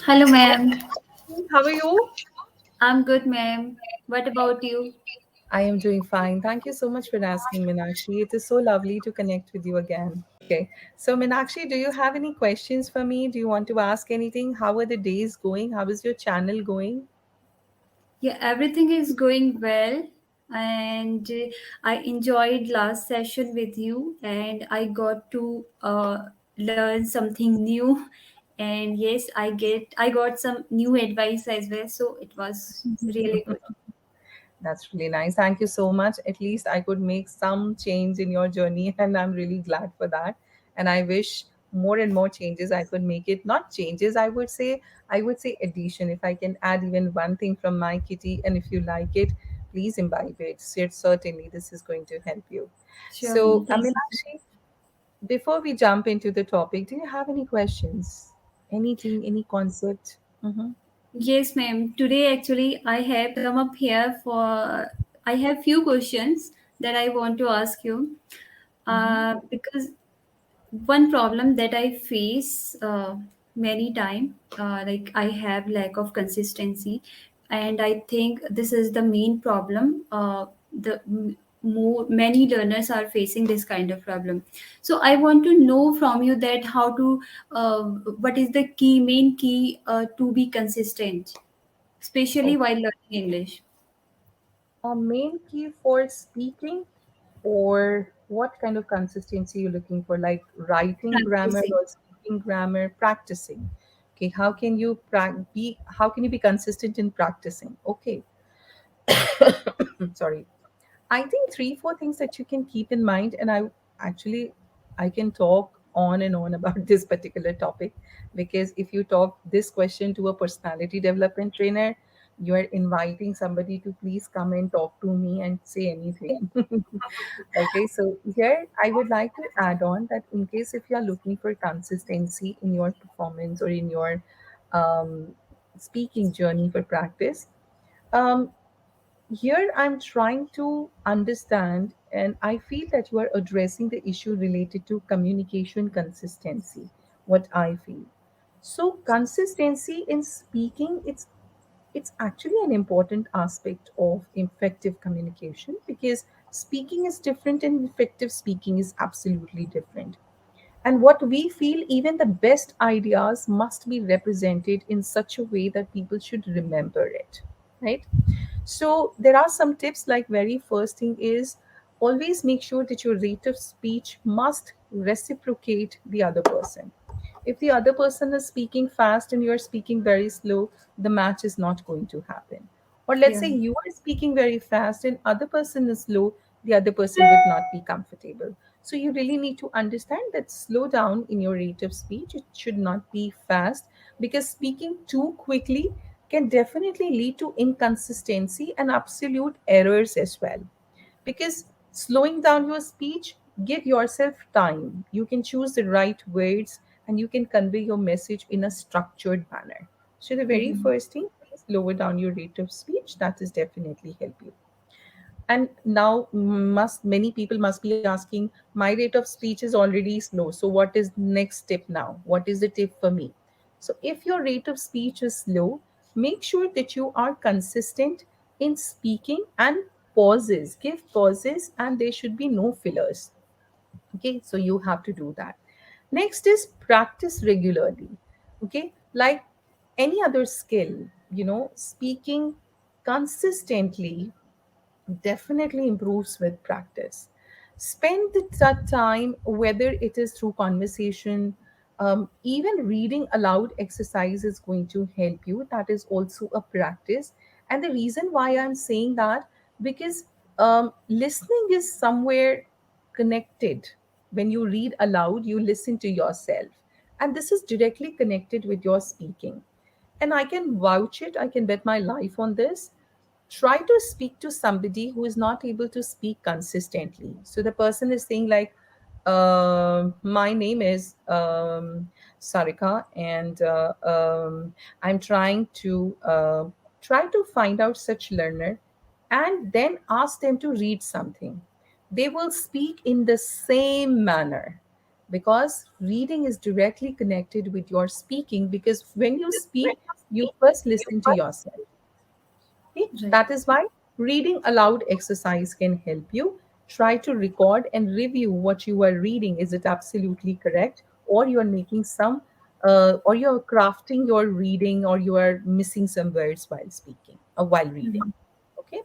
Hello, ma'am. How are you? I'm good, ma'am. What about you? I am doing fine. Thank you so much for asking, Minakshi. It is so lovely to connect with you again. Okay. So, Minakshi, do you have any questions for me? Do you want to ask anything? How are the days going? How is your channel going? Yeah, everything is going well, and I enjoyed last session with you, and I got to learn something new. And yes, I got some new advice as well, so it was really good. That's really nice. Thank you so much. At least I could make some change in your journey, and I'm really glad for that. And I wish more and more changes I could make it. Not changes, I would say addition. If I can add even one thing from my kitty, and if you like it, please imbibe it. Certainly, this is going to help you. Sure, ma'am. So, Thank you. Meenakshi, before we jump into the topic, do you have any questions? Anything, any concept? Mm-hmm. Yes, ma'am. Today, actually, I have come up here for. I have few questions that I want to ask you. Mm-hmm. Because one problem that I face many time, like I have lack of consistency, and I think this is the main problem. More many learners are facing this kind of problem. So I want to know from you that how to what is the main key to be consistent, especially while learning English. A main key for speaking, or what kind of consistency you're looking for, like writing grammar Practicing. or speaking grammar, practicing? Okay, how can you be consistent in practicing? Okay. Sorry. I think three, four things that you can keep in mind, and actually I can talk on and on about this particular topic, because if you talk this question to a personality development trainer, you are inviting somebody to please come and talk to me and say anything. Okay, so here I would like to add on that in case if you are looking for consistency in your performance or in your um, speaking journey for practice, um, here I'm trying to understand, and I feel that you are addressing the issue related to communication consistency. What I feel. So consistency in speaking, it's actually an important aspect of effective communication, because speaking is different and effective speaking is absolutely different. And what we feel, even the best ideas must be represented in such a way that people should remember it, right? So there are some tips, like very first thing is always make sure that your rate of speech must reciprocate the other person. If the other person is speaking fast and you are speaking very slow, the match is not going to happen. Or let's Yeah. say you are speaking very fast and other person is slow, the other person would not be comfortable. So you really need to understand that slow down in your rate of speech. It should not be fast, because speaking too quickly can definitely lead to inconsistency and absolute errors as well. Because slowing down your speech, give yourself time. You can choose the right words and you can convey your message in a structured manner. So the very Mhm. first thing, please lower down your rate of speech. That is definitely help you. And now must many people must be asking, my rate of speech is already slow, so what is next step now? What is the tip for me? So if your rate of speech is slow, make sure that you are consistent in speaking, and give pauses, and there should be no fillers. Okay, so you have to do that. Next is practice regularly. Okay, like any other skill, speaking consistently definitely improves with practice. Spend that time, whether it is through conversation, even reading aloud exercise is going to help you. That is also a practice. And the reason why I'm saying that, because listening is somewhere connected. When you read aloud, you listen to yourself. And this is directly connected with your speaking. And I can vouch it, I can bet my life on this. Try to speak to somebody who is not able to speak consistently. So the person is saying, like, my name is Sarika, and I'm try to find out such learner, and then ask them to read something. They will speak in the same manner. because reading is directly connected with your speaking, because when you speak, you first listen to yourself. Okay? Right. That is why reading aloud exercise can help you. Try to record and review what you are reading. Is it absolutely correct? Or you are making some, or you're crafting your reading, or you are missing some words while speaking or while reading. Mhm. Okay.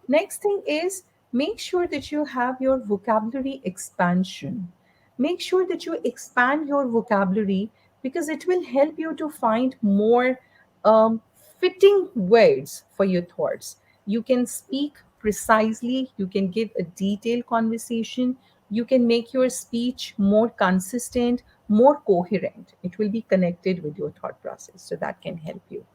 Next thing is, make sure that you have your vocabulary expansion. Make sure that you expand your vocabulary, because it will help you to find more um, fitting words for your thoughts. You can speak precisely, you can give a detailed conversation, you can make your speech more consistent, more coherent. It will be connected with your thought process. So that can help you.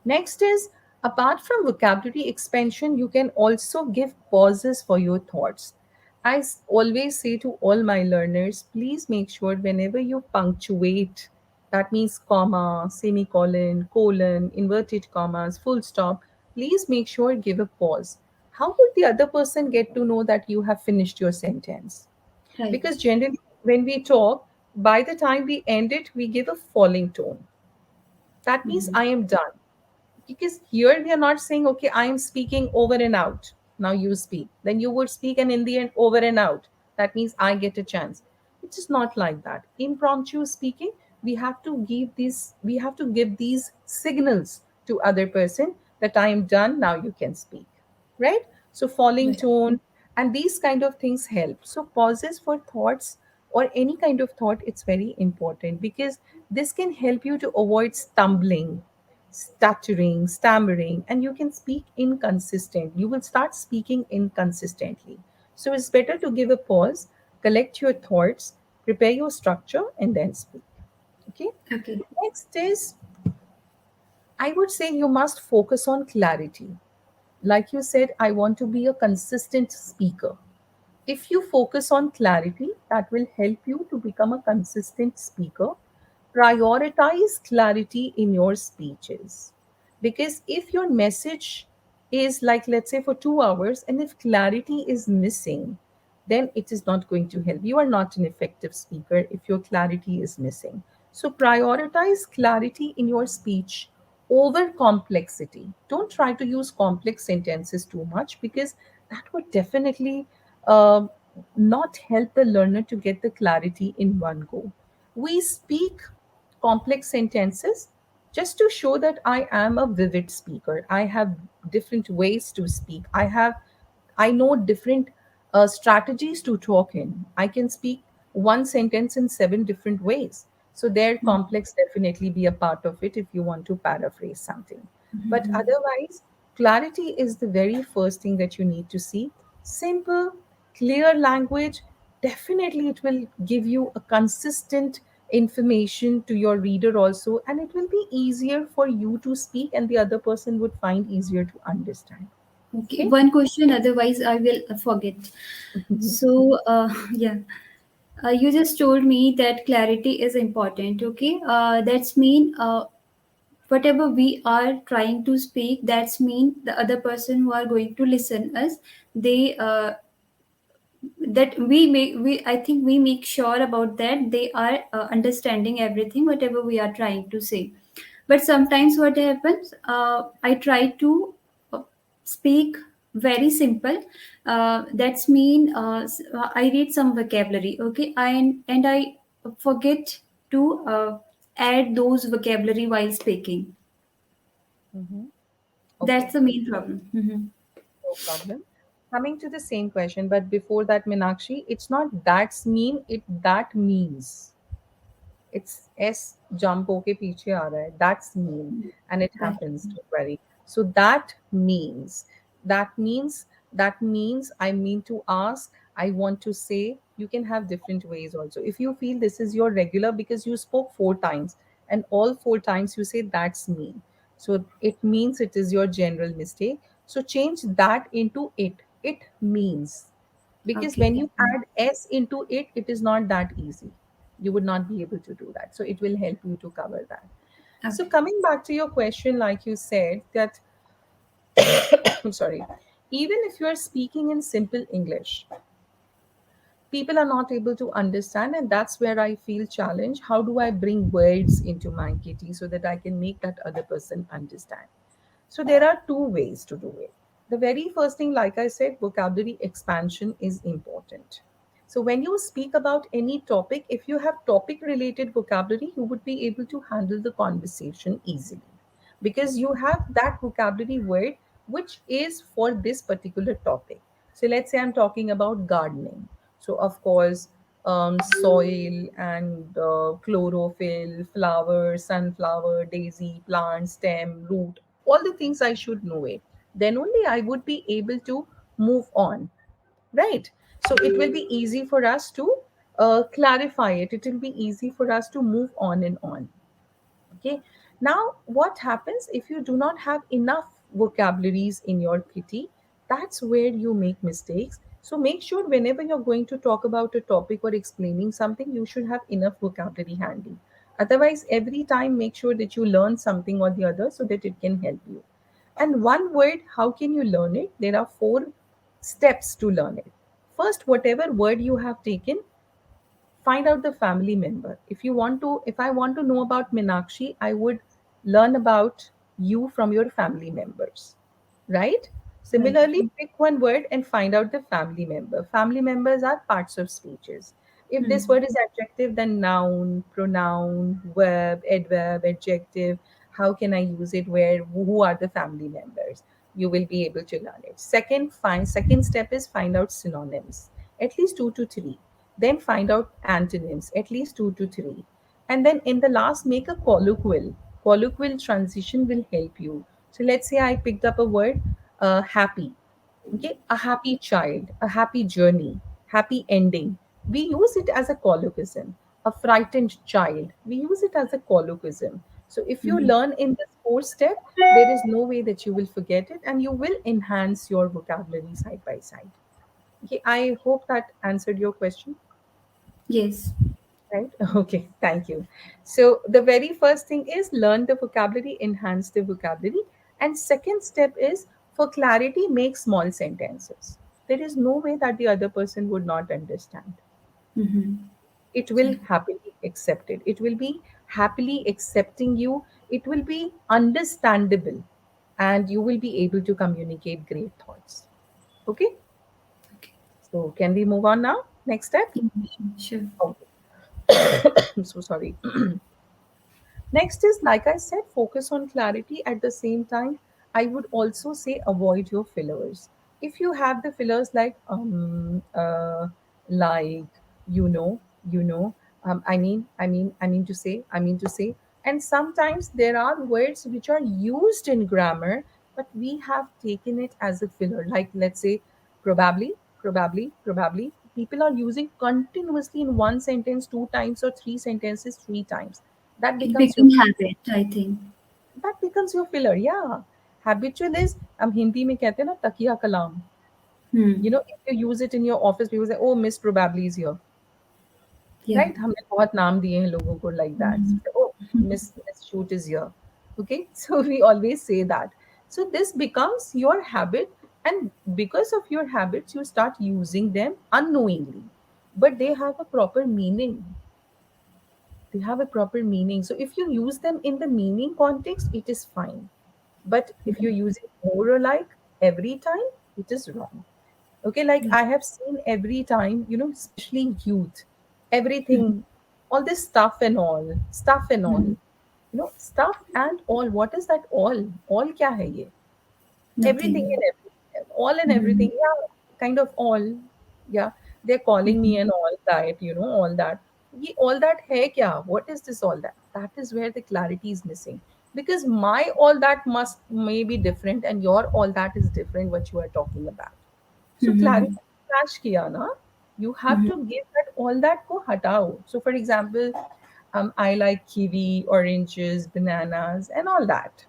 Next is, apart from vocabulary expansion, you can also give pauses for your thoughts. Always say to all my learners, please make sure whenever you punctuate, that means comma, semicolon, colon, inverted commas, full stop, please make sure give a pause. How would the other person get to know that you have finished your sentence? Because Right. generally, when we talk, by the time we end it, we give a falling tone. That means Mhm. I am done, because here we are not saying, okay, I am speaking over and out, now you speak, then you would speak, and in the end, over and out, that means I get a chance. It is not like that. Impromptu speaking, we have to give these signals to other person that I am done, now you can speak, right? So falling Right. tone and these kind of things help. So pauses for thoughts or any kind of thought, it's very important, because this can help you to avoid stumbling, stuttering, stammering, and you can speak inconsistent. You will start speaking inconsistently. So it's better to give a pause, collect your thoughts, prepare your structure, and then speak. Okay. Okay. Next is, I would say you must focus on clarity. Like you said, I want to be a consistent speaker. If you focus on clarity, that will help you to become a consistent speaker. Prioritize clarity in your speeches. Because if your message is like, let's say, for 2 hours, and if clarity is missing, then it is not going to help. You are not an effective speaker if your clarity is missing. So prioritize clarity in your speech over complexity. Don't try to use complex sentences too much, because that would definitely um not help the learner to get the clarity in one go. We speak complex sentences just to show that I am a vivid speaker. I have different ways to speak. I know different strategies to talk in. I can speak one sentence in seven different ways. So their complex definitely be a part of it if you want to paraphrase something. But Mhm. otherwise, clarity is the very first thing that you need to see. Simple, clear language, definitely it will give you a consistent information to your reader also, and it will be easier for you to speak, and the other person would find easier to understand. Okay. Okay. One question, otherwise I will forget. So, yeah. You just told me that clarity is important. Okay. That's mean whatever we are trying to speak, that's mean the other person who are going to listen us, they that we I think we make sure about that they are understanding everything whatever we are trying to say. But sometimes what happens, I try to uh, speak very simple. That's mean I read some vocabulary, okay, and I forget to add those vocabulary while speaking. Mhm. Okay, That's the main problem. no problem. Coming to the same question, but before that, Minakshi, it's not that's mean, it that means. It's S jump होके पीछे आ रहा है, that's mean, and it That. happens, don't worry. So that means that means I mean to ask, I want to say. You can have different ways also. If you feel this is your regular, because you spoke 4 times and all 4 times you say that's mean, so it means it is your general mistake. So change that into it means, because Okay, when okay. you add s into it, it is not that easy. You would not be able to do that, so it will help you to cover that. So Okay. coming back to your question, like you said that I'm sorry, even if you are speaking in simple English, People are not able to understand, and that's where I feel challenged. How do I bring words into my kitty so that I can make that other person understand? So there are two ways to do it. The very first thing, like I said, vocabulary expansion is important. So when you speak about any topic, if you have topic related vocabulary, you would be able to handle the conversation easily, because you have that vocabulary word which is for this particular topic. So let's say I'm talking about gardening. So of course, soil and chlorophyll, flower, sunflower, daisy, plant, stem, root, all the things I should know it. Then only I would be able to move on, right? So it will be easy for us to clarify it. It will be easy for us to move on and on. Okay. Now, what happens if you do not have enough vocabularies in your kitty? That's where you make mistakes. So make sure whenever you're going to talk about a topic or explaining something, you should have enough vocabulary handy. Otherwise, every time make sure that you learn something or the other so that it can help you. And one word, how can you learn it? There are four steps to learn it. First, whatever word you have taken, find out the family member. If I want to know about Minakshi, I would learn about you from your family members, right? Right. Similarly, pick one word and find out the family member. Family members are parts of speeches. If this Hmm. word is adjective, then noun, pronoun, verb, adverb, adjective. How can I use it? Where? Who are the family members? You will be able to learn it. Second step is find out synonyms, at least two to three. Then find out antonyms, at least two to three. And then in the last, make a colloquial. Colloquial transition will help you. So let's say I picked up a word, happy. Okay, a happy child, a happy journey, happy ending. We use it as a colloquism. A frightened child, we use it as a colloquism. So if you Hmm. learn in this fourth step, there is no way that you will forget it, and you will enhance your vocabulary side by side. Okay, I hope that answered your question. Yes. Right? Okay, thank you. So the very first thing is learn the vocabulary, enhance the vocabulary. And second step is, for clarity, make small sentences. There is no way that the other person would not understand. Hmm. It will Right. happily accept it. It will be happily accepting you. It will be understandable. And you will be able to communicate great thoughts. Okay? Okay. So can we move on now? Next step? Yeah, sure. Okay. I'm so sorry. Next is, like I said, focus on clarity. At the same time, I would also say avoid your fillers. If you have the fillers like like, you know, you know, I mean to say, and sometimes there are words which are used in grammar, but we have taken it as a filler. Like, let's say, probably, probably. People are using continuously in one sentence two times, or three sentences three times. That It becomes your became habit, I think. filler. Yeah. Habitual is, हम हिंदी में कहते हैं ना, तकिया कलाम. You Hmm. know, if you use it in your office, people say, oh, Miss Probably is here. Yeah. Right? हमने बहुत नाम दिए हैं लोगों को like that. Hmm. So, oh, Miss Shoot is here. Okay? So we always say that. So this becomes your habit, and because of your habits, you start using them unknowingly. But they have a proper meaning. They have a proper meaning. So if you use them in the meaning context, it is fine. But if you're using more or like every time, it is wrong. Okay, like Right. I have seen every time, especially youth, everything, all this stuff and all, Hmm. stuff and all. What is that all? All kya hai ye? Everything Nothing. and everything, all and Hmm. everything. Yeah, kind of all. Yeah, they're calling me and all that, all that. Ye all that hai kya? What is this all that? That is where the clarity is missing. Because my all that must may be different, and your all that is different, what you are talking about. So Hmm. clarity clash kiya na, you have Hmm. to give that all that ko hatao. So for example, I like kiwi, oranges, bananas, and all that.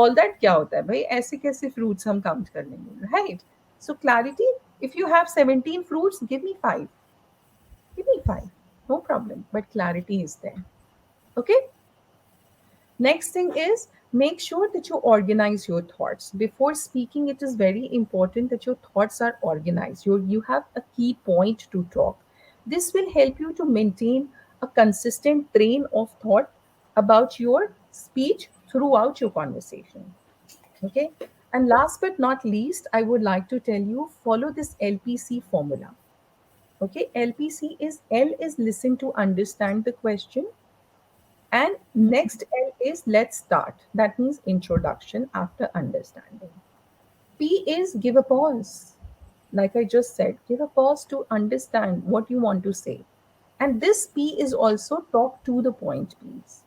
All that क्या होता है भाई, ऐसे कैसे fruits हम count कर लेंगे, right? So clarity, if you have 17 fruits, give me five, no problem, but clarity is there. Okay. Next thing is, Make sure that you organize your thoughts. Before speaking, it is very important that your thoughts are organized. You have a key point to talk. This will help you to maintain a consistent train of thought about your speech throughout your conversation. Okay. And last but not least, I would like to tell you, follow this LPC formula. Okay. LPC is L is listen to understand the question, and next L is let's start. That means introduction after understanding. P is give a pause. Like I just said, give a pause to understand what you want to say. And this P is also talk to the point, please.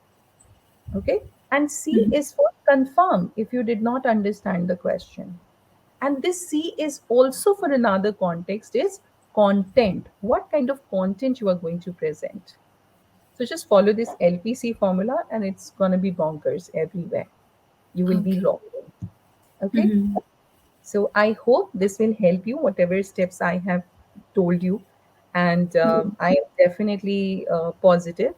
Okay. And C Mhm. is for confirm if you did not understand the question. And this C is also for another context is content. What kind of content you are going to present. So just follow this LPC formula and it's going to be bonkers everywhere. You will be Okay. rocking. Okay. Mhm. So I hope this will help you, whatever steps I have told you. And Yeah. I am definitely positive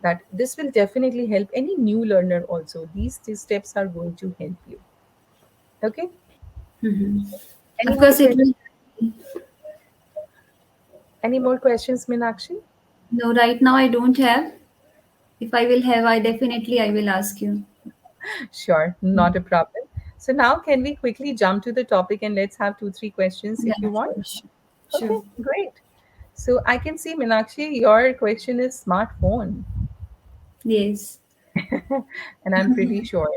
that this will definitely help any new learner also. These steps are going to help you. Okay. Mhm. Any Of more course, it questions? will. Any more questions, Meenakshi? No, right now I don't have. If I will have, I will ask you. Sure, not a problem. So now can we quickly jump to the topic and let's have two, three questions Yeah, if you want? sure, sure. Okay, Sure. great. So I can see, Meenakshi, your question is smartphone. Yes. And I'm pretty sure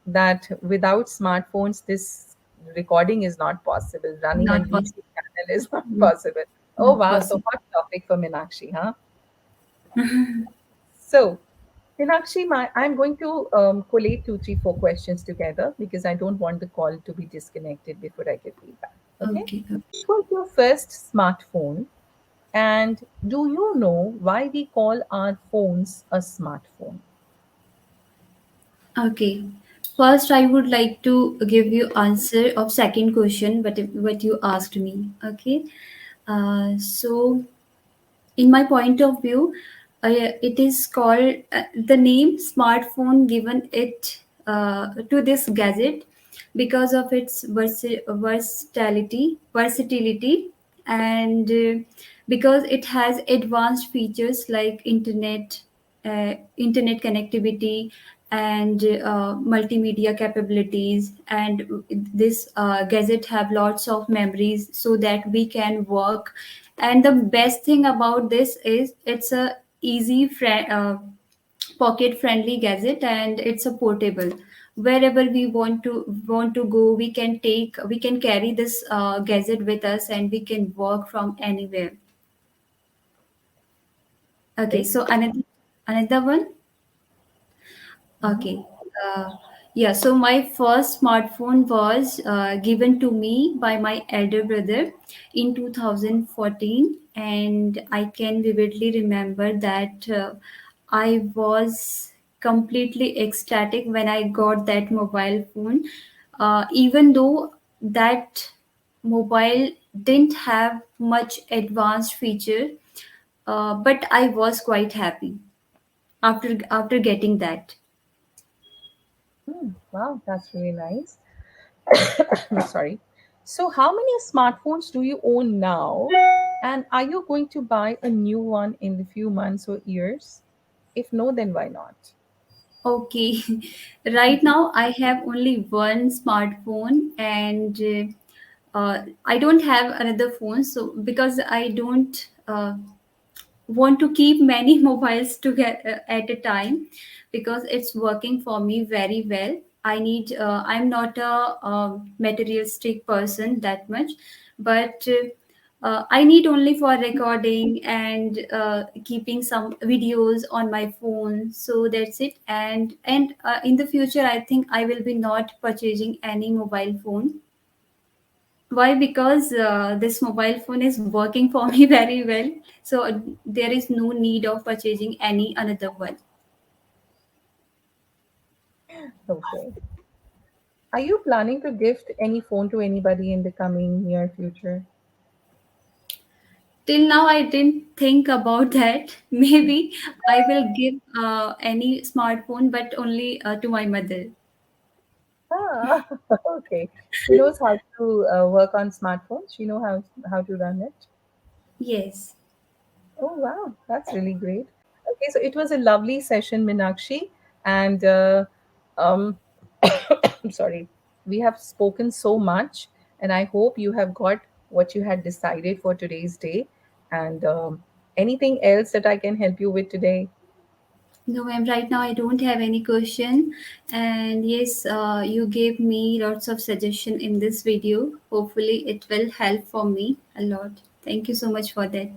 that without smartphones, this recording is not possible. Running Not an possible. YouTube channel is not Mm, possible. Oh, not wow. So possible. hot topic for Meenakshi, huh? So, Meenakshi, I'm going to collate two, three, four questions together because I don't want the call to be disconnected before I get feedback. Okay. Okay. Which was your first smartphone? And do you know why we call our phones a smartphone? Okay. First, I would like to give you answer of second question, what you asked me. Okay. So in my point of view, it is called the name smartphone given it to this gadget because of its versatility, and because it has advanced features like internet connectivity and multimedia capabilities, and this gadget have lots of memories so that we can work. And the best thing about this is it's a pocket friendly gadget, and it's a portable. Wherever we want to go, we can carry this gadget with us, and we can work from anywhere. Okay, Great. so another one. Mhm. Okay. Uh, yeah, so my first smartphone was given to me by my elder brother in 2014, and I can vividly remember that I was completely ecstatic when I got that mobile phone, even though that mobile didn't have much advanced feature, but I was quite happy after getting that. Hmm, wow, that's really nice. Sorry. So, how many smartphones do you own now? And are you going to buy a new one in the few months or years? If no, then why not? Okay, right now I have only one smartphone, and I don't have another phone. So because I don't want to keep many mobiles together at a time, because it's working for me very well. I'm not a materialistic person that much, but I need only for recording and keeping some videos on my phone. So that's it. And in the future, I think I will be not purchasing any mobile phone. Why? Because this mobile phone is working for me very well. So there is no need of purchasing any another one. Okay. Are you planning to gift any phone to anybody in the coming near future? Till now, I didn't think about that. Maybe I will give any smartphone, but only to my mother. Ah, okay. She knows how to work on smartphones. She know how to run it. Yes. Oh, wow. That's really great. Okay, so it was a lovely session, Minakshi. And um, I'm sorry, we have spoken so much, and I hope you have got what you had decided for today's day. And anything else that I can help you with today? No, ma'am. Right now, I don't have any question. And yes, you gave me lots of suggestion in this video. Hopefully, it will help for me a lot. Thank you so much for that.